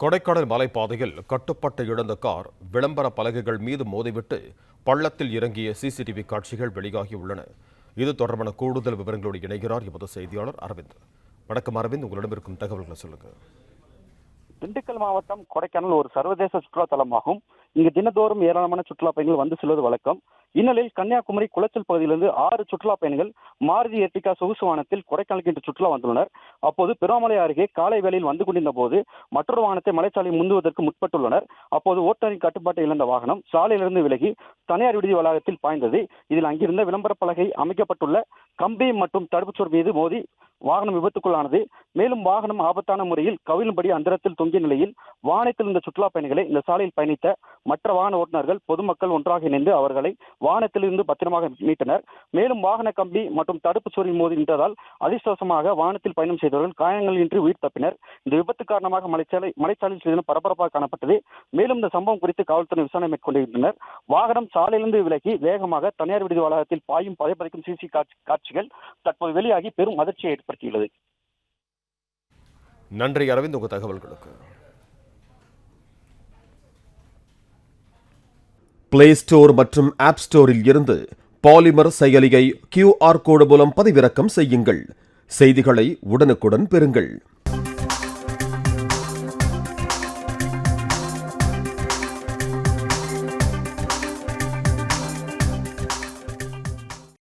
கொடைக்கானல் மலைப்பாதையில் கட்டுப்பாட்டை இழந்த கார் விளம்பர பலகைகள் மீது மோதிவிட்டு பள்ளத்தில் இறங்கிய சிசிடிவி காட்சிகள் வெளியாகியுள்ளன. இது தொடர்பான கூடுதல் விவரங்களோடு இணைகிறார் எமது செய்தியாளர் அரவிந்த். வணக்கம் அரவிந்த், உங்களிடம் இருக்கும் தகவல்களை சொல்லுங்க. திண்டுக்கல் மாவட்டம் கொடைக்கானல் ஒரு சர்வதேச சுற்றுலா தலமாகும். இங்கு தினந்தோறும் ஏராளமான சுற்றுலா பயணிகள் வந்து செல்வது வழக்கம். இந்நிலையில் கன்னியாகுமரி குளச்சல் பகுதியிலிருந்து 6 சுற்றுலா பயணிகள் மாருதி எர்டிகா சொகுசு வாகனத்தில் கொடைக்கானலுக்கு இன்று சுற்றுலா வந்துள்ளனர். அப்போது பெருமாமலை அருகே காலை வேளையில் வந்து கொண்டிருந்த போது மற்றொரு வாகனத்தை மலைச்சாலை முந்துவதற்கு முற்பட்டுள்ளனர். அப்போது ஓட்டுநரின் கட்டுப்பாட்டை இழந்த வாகனம் சாலையிலிருந்து விலகி தனியார் விடுதி வளாகத்தில் பாய்ந்தது. இதில் அங்கிருந்த விளம்பர பலகை அமைக்கப்பட்டுள்ள கம்பி மற்றும் தடுப்புச்சுவர் மீது மோதி வாகனம் விபத்துக்குள்ளானது. மேலும் வாகனம் ஆபத்தான முறையில் கவிழும்படி அந்தரத்தில் தொங்கிய நிலையில் வாகனத்தில் இருந்த சுற்றுலா பயணிகளை இந்த சாலையில் பயணித்த மற்ற வாகன ஓட்டுநர்கள் பொதுமக்கள் ஒன்றாக இணைந்து அவர்களை வாகனத்திலிருந்து பத்திரமாக மீட்டனர். மேலும் வாகன கம்பி மற்றும் தடுப்பு சுவரில் மோதி நின்றதால் அதிர்ஷ்டவசமாக வாகனத்தில் பயணம் செய்தவர்கள் காயங்களின்றி உயிர் தப்பினர். இந்த விபத்து காரணமாக மலைச்சாலையில் சிறிது பரபரப்பாக காணப்பட்டது. மேலும் இந்த சம்பவம் குறித்து காவல்துறை விசாரணை மேற்கொண்டிருந்தனர். வாகனம் சாலையிலிருந்து விலகி வேகமாக தனியார் விடுதி வளாகத்தில் பாயும் பதைப்பதைக்கும் சிசி காட்சிகள் தற்போது வெளியாகி பெரும் அதிர்ச்சியை ஏற்படுத்தியுள்ளது. நன்றி அரவிந்த், உங்கள் தகவல்களுக்கு. பிளே ஸ்டோர் மற்றும் ஆப் ஸ்டோரில் இருந்து பாலிமர் செயலியை QR கோடு மூலம் பதிவிறக்கம் செய்யுங்கள். செய்திகளை உடனுக்குடன் பெறுங்கள்.